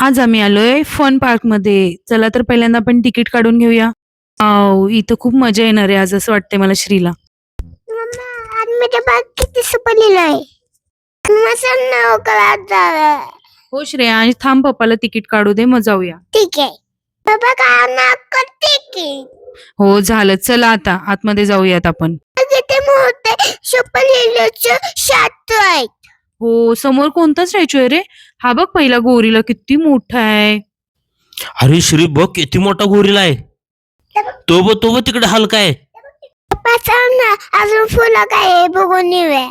आज आम्ही आलोय फन पार्क मध्ये. चला तर पहिल्यांदा आपण तिकीट काढून घेऊया. इथं खूप मजा येणार आहे आज असं वाटतंय मला श्रीला. मम्मा आज मेरे पास किती सुपर लिहिलंय मसन नाव करा हो श्रेयांश, थांब पप्पाला तिकीट काढू दे, मग जाऊया. ठीक आहे बाबा का ना करते की हो झालं, चला आता आतमध्ये जाऊयात आपण. किती मोठे सुपर लिहिलंच शाट आहे. हो, समोर कोणता स्टॅच्यू आहे रे? हा बघ, पहिला गोरीला किती मोठा आहे. अरे श्री बघ किती मोठा गोरीला आहे. तो बघ तिकडे हलका आहे. पप्पा सांग ना अजून फुलं काय आहे बघून येऊया.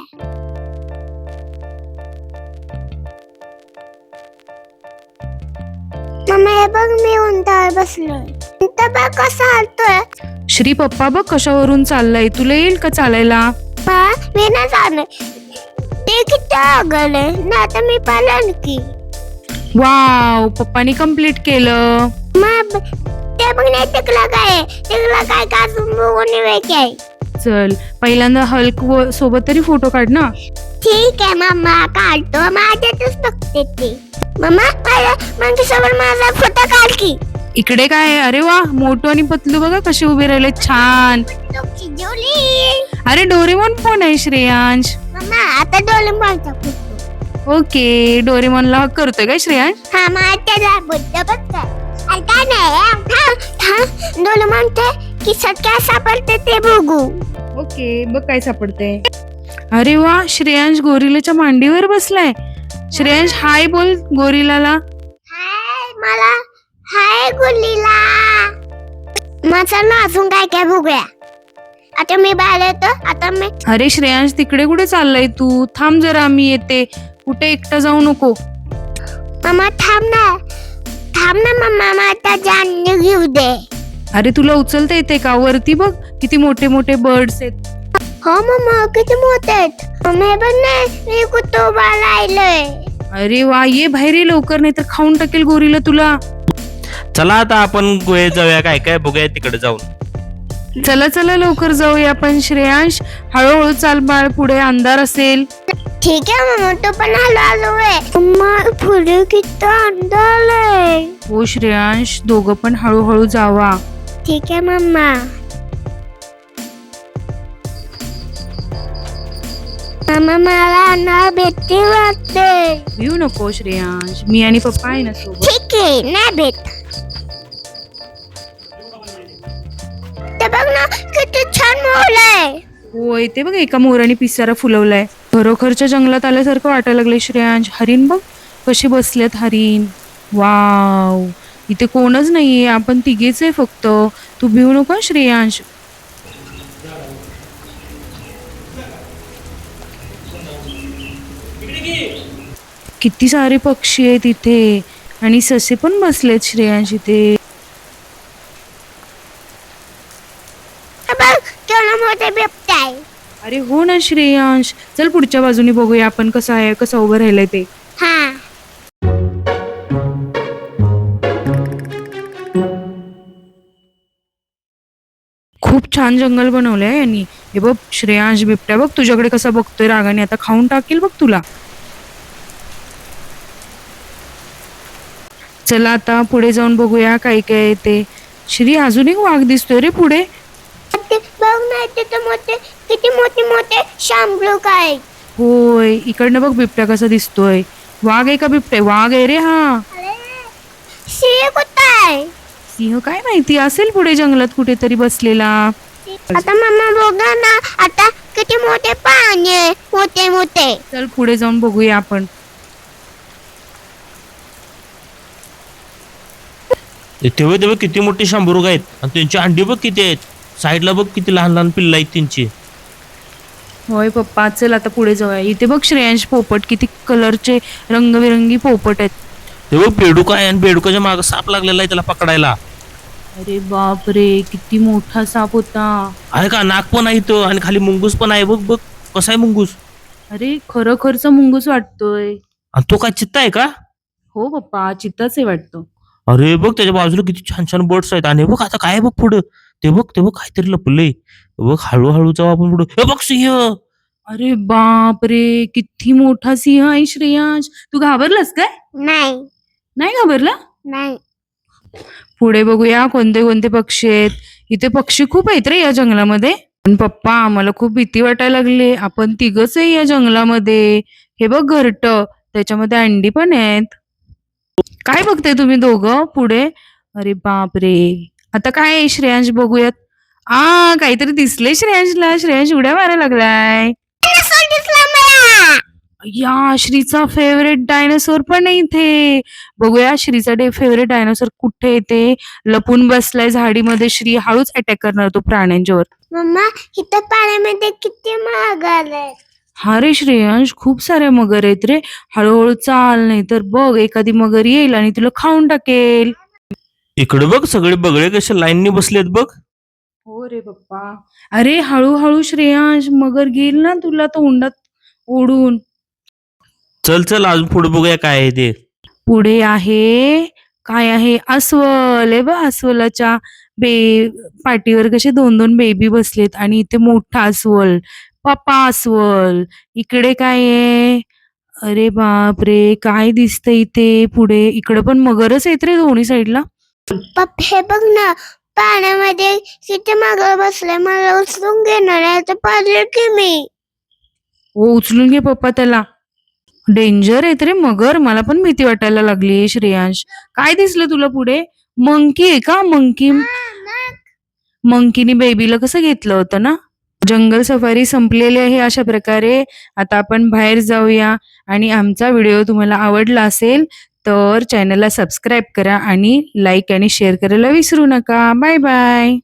मम्मा हे बघ मी उंटावर बसलोय. उंट बघ कसा हलतोय. श्री पप्पा बघ कशावरून चाललाय, तुला येईल का चालायला? मी नाही जाणार ते किती अगल आहे ना आता मी पालन की. वाव, पप्पानी कम्प्लीट केलं. मग ते बघ नाही तिकला काय का अजून बघून येऊया काय. चल पहिल्यांदा हल्क सोबत तरी फोटो काढ ना. ठीक आहे मम्मा काढतो माझ्यातच बघते ते. मम्मा माझ्यासमोर माझा फोटो काढ की. इकडे काय आहे? अरे वा, मोटू आणि पतलू बघा कसे उभे राहिले, छान. अरे डोरेमॉन पण आहे श्रेयांश. मम्मा आता डोरेमॉनचा फोटो. ओके, डोरेमॉनला हक करतोय काय श्रेयांश? हा माझ्या बुद्ध बघ काय नाही डोरेमॉन ते किस्सात काय सापडते ते बघू. ओके, बघ काय सापडते. अरे वा, श्रेयांश गोरिलाच्या मांडीवर बसलाय. श्रेयांश हाय बोल गोरिलाला. हाय मला हाय गुल्लीला. माझा ना अजून काय काय बघूया. आता मी बाहेर येतो. आता मी अरे श्रेयांश, तिकडे कुठे चाललाय तू? थांब जरा, मी येते. कुठे एकटा जाऊ नको. मम्मा थांब ना मम्मा मला जान घेऊ दे. अरे तुला उचलता येते का? वरती बघ किती मोठे मोठे बर्ड्स आहेत. हो मम्मा किती मोठे आहेत. मम्मा हे बघ ना मी कुतोबा राहिलोय. अरे वा, ये बाहेर ये लवकर, नाही तर खाऊन टाकेल गोरीला तुला. चला आता आपण गोव्यात जाऊया, काय काय बघूया तिकडे जाऊन. चला चला लवकर जाऊया आपण. श्रेयांश हळूहळू चाल बाळ, पुढे अंधार असेल. ठीक आहे मम्मा तू पण हळू आहे. मम्मा पुढे किती अंधार आहे. हो श्रेयांश, दोघं पण हळूहळू जावा. ठीक आहे मम्मा. मम्मा मला अंधार भेटते वाटते. भिऊ नको श्रेयांश, मी आणि पप्पा आहे ना सोबत. ठीक आहे नाही भेट. ते बघ ना किती छान मोर आहे. होय, ते बघ एका मोराने पिसारा फुलवलाय. खरोखरच्या जंगलात आल्यासारखं वाटायला लागले श्रेयांश. हरिण बघ कशी बसलेत हरिण. वाव, इथे कोणच नाहीये, आपण तिघेच आहे फक्त. तू भिऊ नको श्रेयांश. किती सारे पक्षी आहेत इथे आणि ससे पण बसलेत श्रेयांश इथे. बघ केवढा मोठा बिबट्या आहे. अरे हो ना श्रेयांश, चल पुढच्या बाजूने बघूया आपण कसा आहे, कसा उभं राहिलंय ते. हा खूप छान जंगल बनवलंय यांनी. हे बघ श्रेयांश, बिबट्या बघ तुझ्याकडे कसा बघतोय रागाने, आता खाऊन टाकेल बघ तुला. चला आता पुढे जाऊन बघूया काय काय आहे ते. श्री, अजून एक वाघ दिसतोय रे पुढे. बघ ना किती मोठे शांबळूक आहे. होय, इकडनं बघ बिबट्या कसा दिसतोय. वाघ आहे का बिबट्या? वाघ आहे रे हा. सिंह कुठं आहे. सिंह काय माहिती, असेल पुढे जंगलात कुठेतरी बसलेला. आता मम्मा बघा ना आता किती मोठे पाणी आहे मोठे. चल पुढे जाऊन बघूया आपण. तेव्हा किती मोठी शांबुरुग आहेत आणि त्यांची अंडी बघ किती आहेत. साईडला बघ किती लहान लहान पिल्ला आहेत त्यांची. होय पप्पा, चल आता पुढे जाऊया. इथे बघ श्रेयांश, पोपट, किती कलरचे रंगबिरंगी पोपट आहेत. ते बघ बेडूक आहे आणि बेडूकाच्या मागे साप लागलेला आहे त्याला पकडायला. अरे बाप रे, किती मोठा साप होता. आहे का, नाक पण आहे इथं आणि खाली मुंगूस पण आहे. बघ बघ कसा आहे मुंगूस. अरे खरोखरचा मुंगूस वाटतोय. आणि तो काय चित्ता आहे का? हो पप्पा, चित्ताच आहे वाटतं. अरे बघ त्याच्या बाजूला किती छान छान बर्ड्स आहेत. आणि बघ आता काय बघ पुढं, ते बघ काहीतरी लपलंय. बघ हळूहळू जाऊ आपण पुढं. हे बघ सिंह. अरे बाप रे, किती मोठा सिंह आहे श्रेयांश. तू घाबरलास काय? नाही नाही घाबरला? नाही. पुढे बघूया कोणते कोणते पक्षी आहेत. इथे पक्षी खूप आहेत रे या जंगलामध्ये. पण पप्पा आम्हाला खूप भीती वाटायला लागली. आपण तिघच आहे या जंगलामध्ये. हे बघ घरटं, त्याच्यामध्ये अंडी पण आहेत. काय बघताय तुम्ही दोघं पुढे? अरे बापरे, आता काय आहे श्रेयांश? बघूयात. काहीतरी दिसले श्रेयांशला. श्रेयांश उड्या मारायला लागलाय. Dinosaur दिसला मला. या श्रीचा फेवरेट डायनासोर पण आहे इथे. बघूया श्रीचा फेवरेट डायनासोर कुठे येते. लपून बसलाय झाडीमध्ये. श्री हळूच अटॅक करणार तो प्राण्यांच्यावर. मम्मा इथं पाण्यामध्ये किती महाग आलंय. हा रे श्रेयांश, खूप साऱ्या मगर आहेत रे. हळूहळू चाल, नाही तर बघ एखादी मगर येईल आणि तुला खाऊन टाकेल. इकडे बघ सगळे बगळे कसे लाईननी बसलेत बघ. हो रे पप्पा. अरे हळूहळू श्रेयांश, मगर घेईल ना तुला तोंडात ओढून. चल चल अजून पुढे बघूया काय आहे ते. पुढे आहे, काय आहे? अस्वल आहे बघ. अस्वलाच्या पाठीवर कसे दोन दोन बेबी बसलेत आणि इथे मोठा अस्वल, पप्पा अस्वल. इकडे काय आहे? अरे बाप रे, काय दिसतंय इथे पुढे? इकडे पण मगरच आहेत रे दोन्ही साईडला. पप्पा हे बघ ना, पाण्यामध्ये किती मगर बसले. मला उचलून घेणार आहे तर पाहिजे की मी. हो उचलून घे पप्पा त्याला. डेंजर आहे रे मगर. मला पण भीती वाटायला लागली श्रेयांश. काय दिसलं तुला पुढे? मंकी आहे का? मंकी. मंकीनी बेबीला कसं घेतलं होतं ना. जंगल सफारी संपलेली आहे अशा प्रकारे. आता आपण बाहेर जाऊया. आणि आमचा व्हिडिओ तुम्हाला आवडला असेल तर चॅनलला सबस्क्राईब करा आणि लाईक आणि शेअर करायला विसरू नका. Bye bye.